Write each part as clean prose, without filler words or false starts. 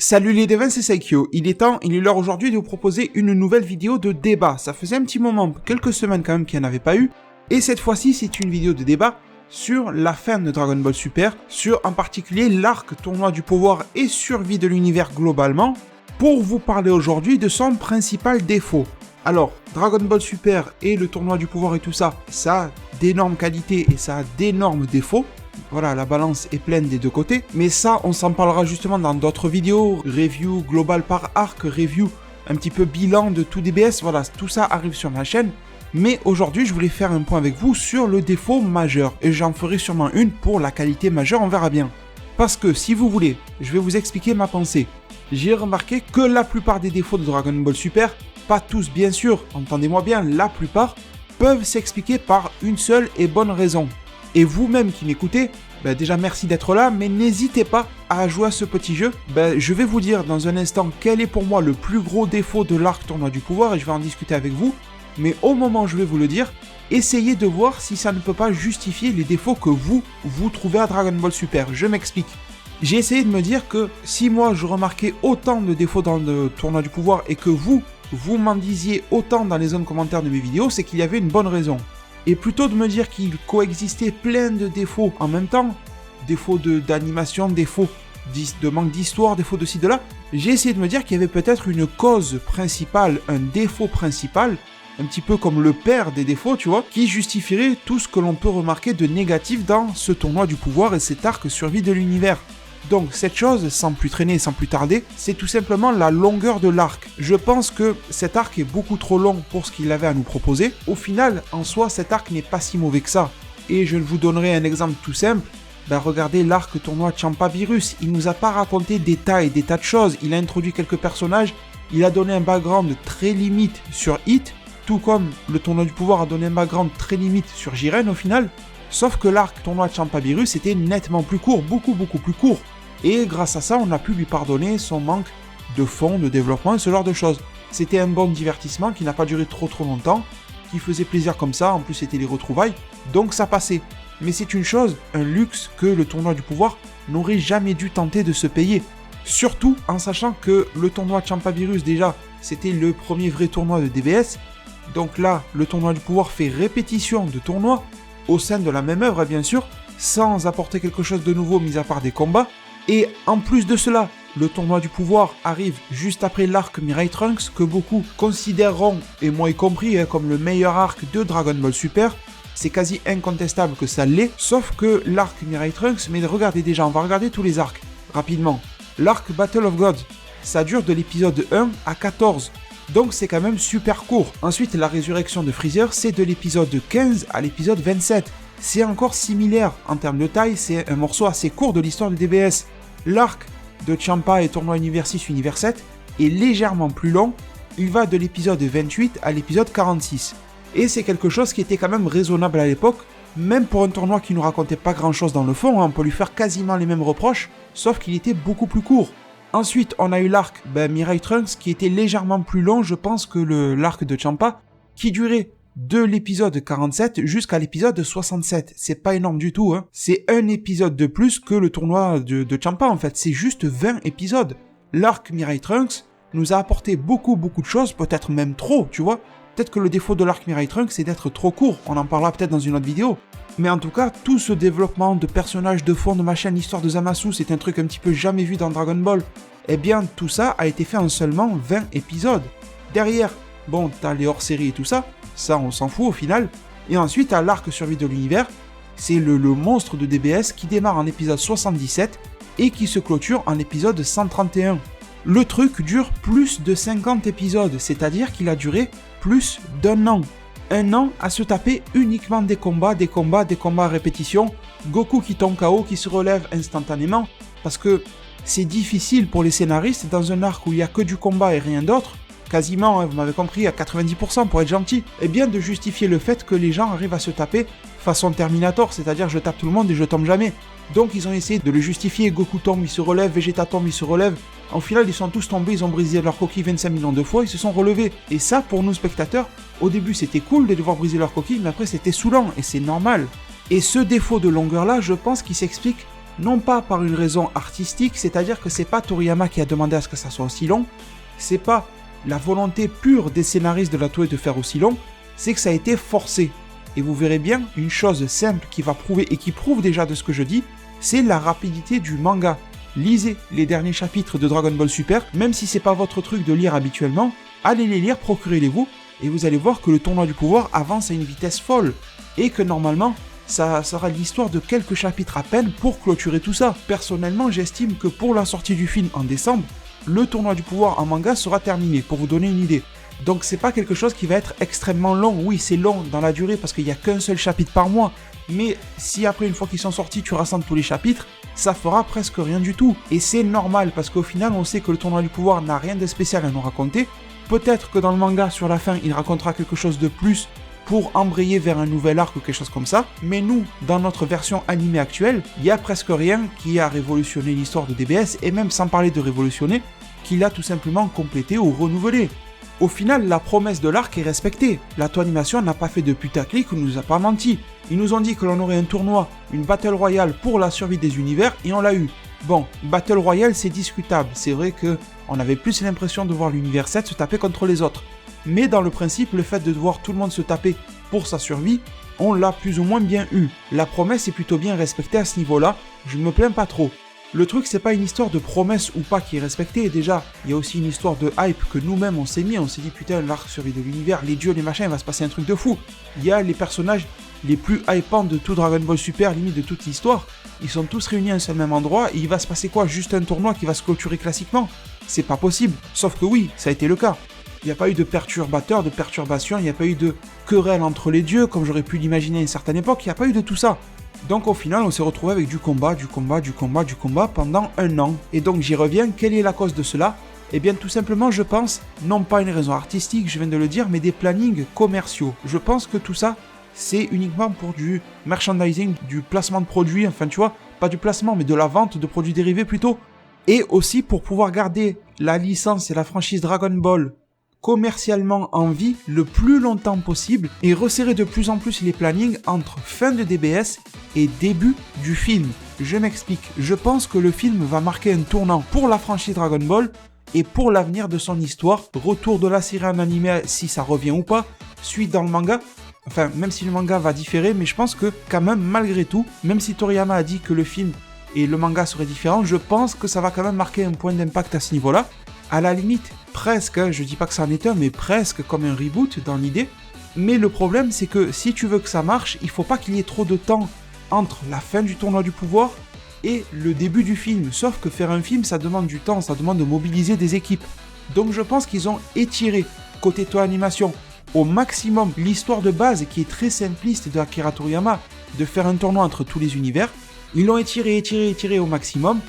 Salut les devins, c'est Saikyo. Il est l'heure aujourd'hui de vous proposer une nouvelle vidéo de débat. Ça faisait un petit moment, quelques semaines quand même qu'il n'y en avait pas eu. Et cette fois-ci, c'est une vidéo de débat sur la fin de Dragon Ball Super, sur en particulier l'arc tournoi du pouvoir et survie de l'univers globalement, pour vous parler aujourd'hui de son principal défaut. Alors, Dragon Ball Super et le tournoi du pouvoir et tout ça, ça a d'énormes qualités et ça a d'énormes défauts. Voilà, la balance est pleine des deux côtés. Mais ça, on s'en parlera justement dans d'autres vidéos. Review global par arc, review un petit peu bilan de tout DBS. Voilà, tout ça arrive sur ma chaîne. Mais aujourd'hui, je voulais faire un point avec vous sur le défaut majeur. Et j'en ferai sûrement une pour la qualité majeure, on verra bien. Parce que, si vous voulez, je vais vous expliquer ma pensée. J'ai remarqué que la plupart des défauts de Dragon Ball Super, pas tous bien sûr, entendez-moi bien, la plupart, peuvent s'expliquer par une seule et bonne raison. Et vous-même qui m'écoutez, déjà merci d'être là, mais n'hésitez pas à jouer à ce petit jeu. Je vais vous dire dans un instant quel est pour moi le plus gros défaut de l'arc tournoi du pouvoir et je vais en discuter avec vous. Mais au moment où je vais vous le dire, essayez de voir si ça ne peut pas justifier les défauts que vous trouvez à Dragon Ball Super. Je m'explique. J'ai essayé de me dire que si moi je remarquais autant de défauts dans le tournoi du pouvoir et que vous m'en disiez autant dans les zones commentaires de mes vidéos, c'est qu'il y avait une bonne raison. Et plutôt de me dire qu'il coexistait plein de défauts en même temps, défauts d'animation, défauts de manque d'histoire, défauts de ci, de là, j'ai essayé de me dire qu'il y avait peut-être une cause principale, un défaut principal, un petit peu comme le père des défauts, tu vois, qui justifierait tout ce que l'on peut remarquer de négatif dans ce tournoi du pouvoir et cet arc survie de l'univers. Donc cette chose, sans plus traîner, sans plus tarder, c'est tout simplement la longueur de l'arc. Je pense que cet arc est beaucoup trop long pour ce qu'il avait à nous proposer. Au final, en soi, cet arc n'est pas si mauvais que ça. Et je vous donnerai un exemple tout simple. Regardez l'arc tournoi Champa Virus. Il nous a pas raconté des tas et des tas de choses. Il a introduit quelques personnages. Il a donné un background très limite sur Hit. Tout comme le tournoi du pouvoir a donné un background très limite sur Jiren au final. Sauf que l'arc tournoi Champa Virus était nettement plus court, beaucoup plus court. Et grâce à ça, on a pu lui pardonner son manque de fond, de développement et ce genre de choses. C'était un bon divertissement qui n'a pas duré trop longtemps, qui faisait plaisir comme ça, en plus c'était les retrouvailles, donc ça passait. Mais c'est une chose, un luxe que le tournoi du pouvoir n'aurait jamais dû tenter de se payer. Surtout en sachant que le tournoi Champa Virus déjà, c'était le premier vrai tournoi de DBS. Donc là, le tournoi du pouvoir fait répétition de tournois, au sein de la même œuvre bien sûr, sans apporter quelque chose de nouveau mis à part des combats. Et en plus de cela, le tournoi du pouvoir arrive juste après l'arc Mirai Trunks que beaucoup considéreront, et moi y compris, comme le meilleur arc de Dragon Ball Super. C'est quasi incontestable que ça l'est, sauf que l'arc Mirai Trunks, mais regardez déjà, on va regarder tous les arcs, rapidement. L'arc Battle of Gods, ça dure de l'épisode 1 à 14, donc c'est quand même super court. Ensuite, la résurrection de Freezer, c'est de l'épisode 15 à l'épisode 27. C'est encore similaire en termes de taille, c'est un morceau assez court de l'histoire de DBS. L'arc de Champa et Tournoi Univers 6, Univers 7 est légèrement plus long, il va de l'épisode 28 à l'épisode 46. Et c'est quelque chose qui était quand même raisonnable à l'époque, même pour un tournoi qui nous racontait pas grand chose dans le fond, on peut lui faire quasiment les mêmes reproches, sauf qu'il était beaucoup plus court. Ensuite, on a eu l'arc Mirai Trunks qui était légèrement plus long, je pense, que l'arc de Champa, qui durait de l'épisode 47 jusqu'à l'épisode 67. C'est pas énorme du tout, hein. C'est un épisode de plus que le tournoi de Champa, en fait. C'est juste 20 épisodes. L'arc Mirai Trunks nous a apporté beaucoup de choses, peut-être même trop, tu vois. Peut-être que le défaut de l'arc Mirai Trunks, c'est d'être trop court. On en parlera peut-être dans une autre vidéo. Mais en tout cas, tout ce développement de personnages de fond de ma chaîne, l'histoire de Zamasu, c'est un truc un petit peu jamais vu dans Dragon Ball. Eh bien, tout ça a été fait en seulement 20 épisodes. Derrière, bon, t'as les hors-séries et tout ça, on s'en fout au final. Et ensuite, t'as l'arc survie de l'univers, c'est le monstre de DBS qui démarre en épisode 77 et qui se clôture en épisode 131. Le truc dure plus de 50 épisodes, c'est-à-dire qu'il a duré plus d'un an. Un an à se taper uniquement des combats à répétition, Goku qui tombe KO, qui se relève instantanément, parce que c'est difficile pour les scénaristes dans un arc où il n'y a que du combat et rien d'autre, quasiment, hein, vous m'avez compris, à 90% pour être gentil, et bien de justifier le fait que les gens arrivent à se taper façon Terminator, c'est-à-dire je tape tout le monde et je tombe jamais. Donc ils ont essayé de le justifier, Goku tombe, il se relève, Vegeta tombe, il se relève. En final, ils sont tous tombés, ils ont brisé leur coquille 25 millions de fois, ils se sont relevés. Et ça, pour nous spectateurs, au début c'était cool de les voir briser leur coquille, mais après c'était saoulant, et c'est normal. Et ce défaut de longueur-là, je pense qu'il s'explique non pas par une raison artistique, c'est-à-dire que c'est pas Toriyama qui a demandé à ce que ça soit aussi long, c'est pas la volonté pure des scénaristes de la Toei de faire aussi long, c'est que ça a été forcé. Et vous verrez bien, une chose simple qui va prouver et qui prouve déjà de ce que je dis, c'est la rapidité du manga. Lisez les derniers chapitres de Dragon Ball Super, même si c'est pas votre truc de lire habituellement, allez les lire, procurez-les-vous, et vous allez voir que le tournoi du pouvoir avance à une vitesse folle, et que normalement, ça sera l'histoire de quelques chapitres à peine pour clôturer tout ça. Personnellement, j'estime que pour la sortie du film en décembre, le tournoi du pouvoir en manga sera terminé, pour vous donner une idée. Donc c'est pas quelque chose qui va être extrêmement long. Oui, c'est long dans la durée parce qu'il n'y a qu'un seul chapitre par mois. Mais si après, une fois qu'ils sont sortis, tu rassembles tous les chapitres, ça fera presque rien du tout. Et c'est normal parce qu'au final, on sait que le tournoi du pouvoir n'a rien de spécial à nous raconter. Peut-être que dans le manga, sur la fin, il racontera quelque chose de plus pour embrayer vers un nouvel arc ou quelque chose comme ça. Mais nous, dans notre version animée actuelle, il n'y a presque rien qui a révolutionné l'histoire de DBS, et même sans parler de révolutionner, qui l'a tout simplement complété ou renouvelé. Au final, la promesse de l'arc est respectée. La Toei Animation n'a pas fait de putaclic ou ne nous a pas menti. Ils nous ont dit que l'on aurait un tournoi, une Battle Royale pour la survie des univers, et on l'a eu. Bon, Battle Royale c'est discutable, c'est vrai que on avait plus l'impression de voir l'univers 7 se taper contre les autres. Mais dans le principe, le fait de voir tout le monde se taper pour sa survie, on l'a plus ou moins bien eu. La promesse est plutôt bien respectée à ce niveau-là, je ne me plains pas trop. Le truc, c'est pas une histoire de promesse ou pas qui est respectée, déjà, il y a aussi une histoire de hype que nous-mêmes on s'est mis, on s'est dit putain, l'arc survie de l'univers, les dieux, les machins, il va se passer un truc de fou. Il y a les personnages les plus hypants de tout Dragon Ball Super, limite de toute l'histoire, ils sont tous réunis à un seul même endroit, et il va se passer quoi? Juste un tournoi qui va se clôturer classiquement? C'est pas possible, sauf que oui, ça a été le cas. Il n'y a pas eu de perturbateurs, de perturbations, il n'y a pas eu de querelle entre les dieux, comme j'aurais pu l'imaginer à une certaine époque, il n'y a pas eu de tout ça. Donc au final, on s'est retrouvé avec du combat pendant un an. Et donc j'y reviens, quelle est la cause de cela? Eh bien tout simplement, je pense, non pas une raison artistique, je viens de le dire, mais des plannings commerciaux. Je pense que tout ça, c'est uniquement pour du merchandising, du placement de produits, enfin tu vois, pas du placement, mais de la vente de produits dérivés plutôt. Et aussi pour pouvoir garder la licence et la franchise Dragon Ball commercialement en vie le plus longtemps possible et resserrer de plus en plus les plannings entre fin de DBS et début du film. Je m'explique, je pense que le film va marquer un tournant pour la franchise Dragon Ball et pour l'avenir de son histoire, retour de la série en animé si ça revient ou pas, suite dans le manga, enfin même si le manga va différer, mais je pense que quand même malgré tout, même si Toriyama a dit que le film et le manga seraient différents, je pense que ça va quand même marquer un point d'impact à ce niveau-là. À la limite, presque, je dis pas que ça en est un, mais presque comme un reboot dans l'idée. Mais le problème, c'est que si tu veux que ça marche, il faut pas qu'il y ait trop de temps entre la fin du tournoi du pouvoir et le début du film. Sauf que faire un film, ça demande du temps, ça demande de mobiliser des équipes. Donc je pense qu'ils ont étiré, côté Toei Animation, au maximum l'histoire de base qui est très simpliste de Akira Toriyama, de faire un tournoi entre tous les univers. Ils l'ont étiré au maximum,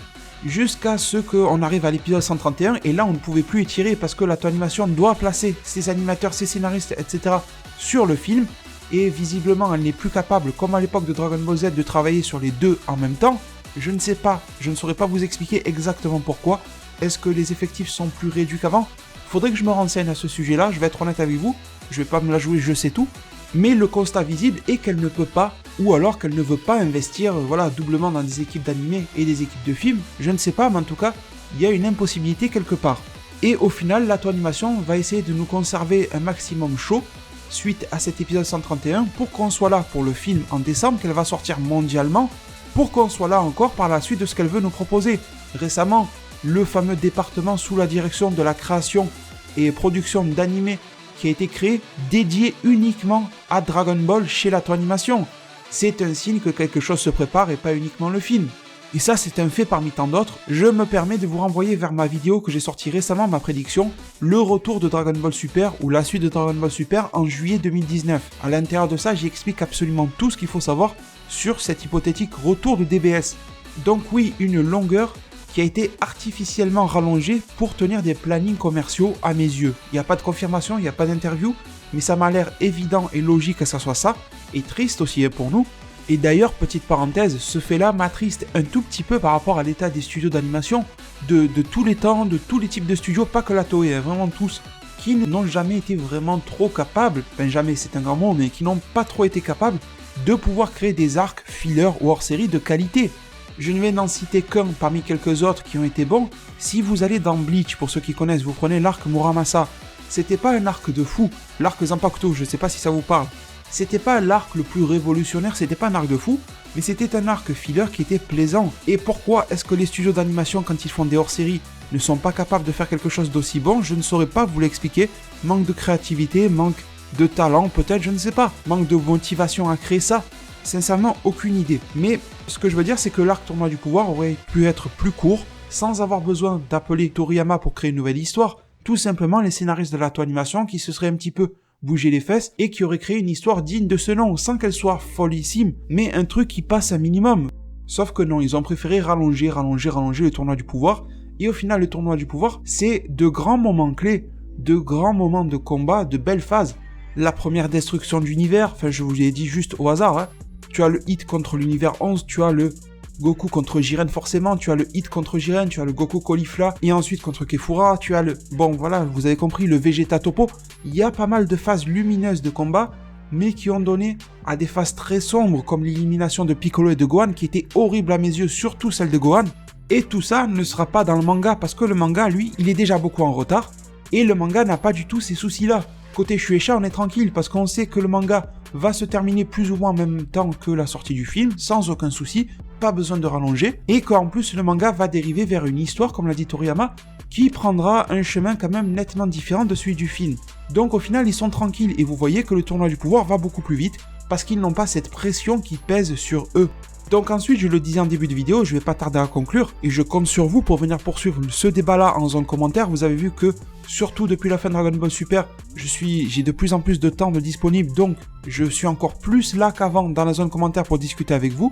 jusqu'à ce qu'on arrive à l'épisode 131, et là on ne pouvait plus étirer parce que la Toei Animation doit placer ses animateurs, ses scénaristes, etc. sur le film, et visiblement elle n'est plus capable, comme à l'époque de Dragon Ball Z, de travailler sur les deux en même temps. Je ne sais pas, je ne saurais pas vous expliquer exactement pourquoi. Est-ce que les effectifs sont plus réduits qu'avant? Faudrait que je me renseigne à ce sujet-là, je vais être honnête avec vous, je vais pas me la jouer je sais tout, mais le constat visible est qu'elle ne peut pas, ou alors qu'elle ne veut pas investir doublement dans des équipes d'animés et des équipes de films, je ne sais pas, mais en tout cas, il y a une impossibilité quelque part. Et au final, la Toei Animation va essayer de nous conserver un maximum chaud, suite à cet épisode 131, pour qu'on soit là pour le film en décembre, qu'elle va sortir mondialement, pour qu'on soit là encore par la suite de ce qu'elle veut nous proposer. Récemment, le fameux département sous la direction de la création et production d'animés qui a été créé dédié uniquement à Dragon Ball chez la Toei Animation. C'est un signe que quelque chose se prépare et pas uniquement le film. Et ça, c'est un fait parmi tant d'autres. Je me permets de vous renvoyer vers ma vidéo que j'ai sortie récemment, ma prédiction, le retour de Dragon Ball Super ou la suite de Dragon Ball Super en juillet 2019. À l'intérieur de ça, j'explique absolument tout ce qu'il faut savoir sur cet hypothétique retour de DBS. Donc oui, une longueur qui a été artificiellement rallongée pour tenir des plannings commerciaux à mes yeux. Il n'y a pas de confirmation, il n'y a pas d'interview, mais ça m'a l'air évident et logique que ça soit ça, et triste aussi pour nous. Et d'ailleurs, petite parenthèse, ce fait-là m'attriste un tout petit peu par rapport à l'état des studios d'animation, de tous les temps, de tous les types de studios, pas que la Toei, vraiment tous, qui n'ont jamais été vraiment trop capables, enfin jamais c'est un grand mot, mais qui n'ont pas trop été capables de pouvoir créer des arcs, fillers ou hors-série de qualité. Je ne vais n'en citer qu'un parmi quelques autres qui ont été bons. Si vous allez dans Bleach, pour ceux qui connaissent, vous prenez l'arc Muramasa. C'était pas un arc de fou. L'arc Zanpakuto, je sais pas si ça vous parle. C'était pas l'arc le plus révolutionnaire, c'était pas un arc de fou, mais c'était un arc filler qui était plaisant. Et pourquoi est-ce que les studios d'animation, quand ils font des hors-séries, ne sont pas capables de faire quelque chose d'aussi bon? Je ne saurais pas vous l'expliquer. Manque de créativité, manque de talent peut-être, je ne sais pas. Manque de motivation à créer ça. Sincèrement, aucune idée. Mais ce que je veux dire, c'est que l'arc Tournoi du Pouvoir aurait pu être plus court, sans avoir besoin d'appeler Toriyama pour créer une nouvelle histoire. Tout simplement les scénaristes de l'Ato Animation qui se seraient un petit peu bougé les fesses et qui auraient créé une histoire digne de ce nom, sans qu'elle soit follissime, mais un truc qui passe un minimum. Sauf que non, ils ont préféré rallonger le Tournoi du Pouvoir, et au final le Tournoi du Pouvoir, c'est de grands moments clés, de grands moments de combat, de belles phases. La première destruction de l'univers, enfin je vous l'ai dit juste au hasard, hein. Tu as le hit contre l'univers 11, tu as le Goku contre Jiren forcément, tu as le hit contre Jiren, tu as le Goku Caulifla, et ensuite contre Kefura, tu as le... Bon voilà, vous avez compris, le Vegeta Topo. Il y a pas mal de phases lumineuses de combat, mais qui ont donné à des phases très sombres, comme l'élimination de Piccolo et de Gohan, qui était horrible à mes yeux, surtout celle de Gohan. Et tout ça ne sera pas dans le manga, parce que le manga, lui, il est déjà beaucoup en retard, et le manga n'a pas du tout ces soucis-là. Côté Shueisha, on est tranquille, parce qu'on sait que le manga va se terminer plus ou moins en même temps que la sortie du film, sans aucun souci, pas besoin de rallonger, et qu'en plus le manga va dériver vers une histoire, comme l'a dit Toriyama, qui prendra un chemin quand même nettement différent de celui du film. Donc au final, ils sont tranquilles, et vous voyez que le Tournoi du Pouvoir va beaucoup plus vite, parce qu'ils n'ont pas cette pression qui pèse sur eux. Donc ensuite, je le disais en début de vidéo, je vais pas tarder à conclure, et je compte sur vous pour venir poursuivre ce débat-là en zone commentaire. Vous avez vu que, surtout depuis la fin de Dragon Ball Super, j'ai de plus en plus de temps de disponible, donc je suis encore plus là qu'avant dans la zone commentaire pour discuter avec vous.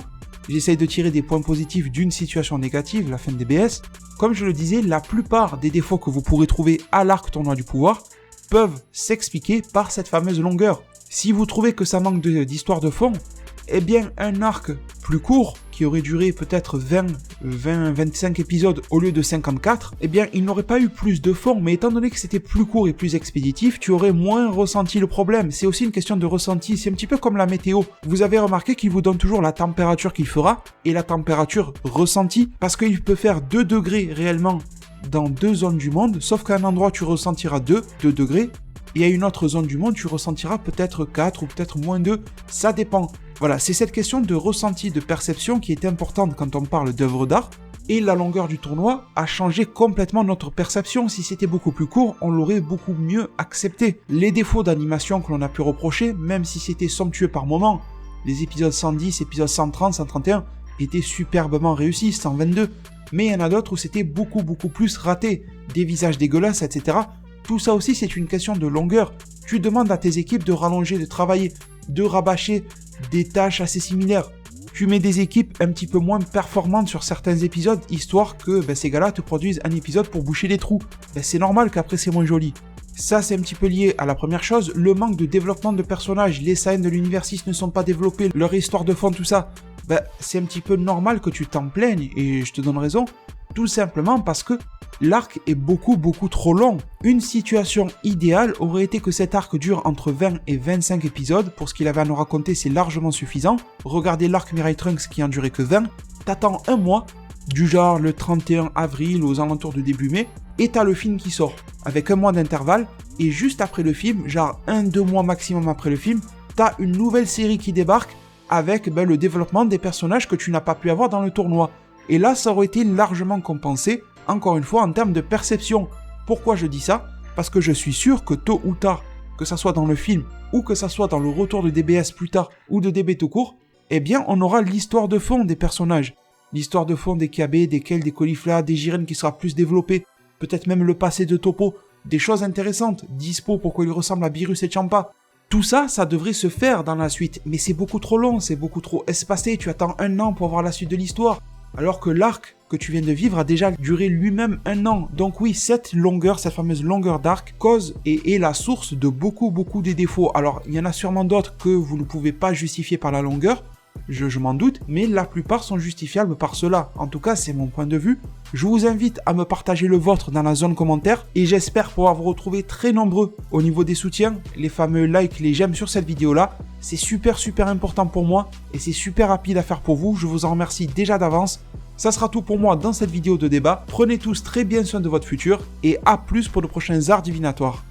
J'essaye de tirer des points positifs d'une situation négative, la fin de DBS. Comme je le disais, la plupart des défauts que vous pourrez trouver à l'arc Tournoi du Pouvoir peuvent s'expliquer par cette fameuse longueur. Si vous trouvez que ça manque d'histoire de fond, eh bien un arc plus court, qui aurait duré peut-être 25 épisodes au lieu de 54, eh bien il n'aurait pas eu plus de fond, mais étant donné que c'était plus court et plus expéditif, tu aurais moins ressenti le problème. C'est aussi une question de ressenti, c'est un petit peu comme la météo. Vous avez remarqué qu'il vous donne toujours la température qu'il fera, et la température ressentie, parce qu'il peut faire 2 degrés réellement dans 2 zones du monde, sauf qu'à un endroit tu ressentiras 2 degrés, et à une autre zone du monde tu ressentiras peut-être 4 ou peut-être moins 2, ça dépend. Voilà, c'est cette question de ressenti, de perception qui est importante quand on parle d'œuvres d'art, et la longueur du tournoi a changé complètement notre perception. Si c'était beaucoup plus court, on l'aurait beaucoup mieux accepté. Les défauts d'animation que l'on a pu reprocher, même si c'était somptueux par moments, les épisodes 110, épisodes 130, 131 étaient superbement réussis, 122, mais il y en a d'autres où c'était beaucoup plus raté, des visages dégueulasses, etc. Tout ça aussi c'est une question de longueur. Tu demandes à tes équipes de rallonger, de travailler, de rabâcher des tâches assez similaires. Tu mets des équipes un petit peu moins performantes sur certains épisodes, histoire que ces gars-là te produisent un épisode pour boucher les trous. C'est normal qu'après c'est moins joli. Ça c'est un petit peu lié à la première chose, le manque de développement de personnages. Les Saiyans de l'univers 6 ne sont pas développés, leur histoire de fond, tout ça. C'est un petit peu normal que tu t'en plaignes, et je te donne raison, tout simplement parce que l'arc est beaucoup trop long. Une situation idéale aurait été que cet arc dure entre 20 et 25 épisodes. Pour ce qu'il avait à nous raconter, c'est largement suffisant. Regardez l'arc Mirai Trunks qui en durait que 20. T'attends un mois, du genre le 31 avril aux alentours de début mai, et t'as le film qui sort, avec un mois d'intervalle, et juste après le film, genre 1-2 mois maximum après le film, t'as une nouvelle série qui débarque avec le développement des personnages que tu n'as pas pu avoir dans le tournoi. Et là, ça aurait été largement compensé, encore une fois, en termes de perception. Pourquoi je dis ça? Parce que je suis sûr que tôt ou tard, que ça soit dans le film, ou que ça soit dans le retour de DBS plus tard, ou de DB tout court, eh bien, on aura l'histoire de fond des personnages. L'histoire de fond des Kiabe, des Kel, des Caulifla, des Jiren qui sera plus développée. Peut-être même le passé de Toppo. Des choses intéressantes. Dispo, pourquoi il ressemble à Beerus et Champa. Tout ça, ça devrait se faire dans la suite. Mais c'est beaucoup trop long, c'est beaucoup trop espacé. Tu attends 1 an pour voir la suite de l'histoire. Alors que l'arc que tu viens de vivre a déjà duré lui-même 1 an. Donc oui, cette longueur, cette fameuse longueur d'arc, cause et est la source de beaucoup des défauts. Alors, il y en a sûrement d'autres que vous ne pouvez pas justifier par la longueur. je m'en doute, mais la plupart sont justifiables par cela. En tout cas, c'est mon point de vue. Je vous invite à me partager le vôtre dans la zone commentaire et j'espère pouvoir vous retrouver très nombreux au niveau des soutiens, les fameux likes, les j'aime sur cette vidéo-là. C'est super important pour moi et c'est super rapide à faire pour vous. Je vous en remercie déjà d'avance. Ça sera tout pour moi dans cette vidéo de débat. Prenez tous très bien soin de votre futur et à plus pour de prochains arts divinatoires.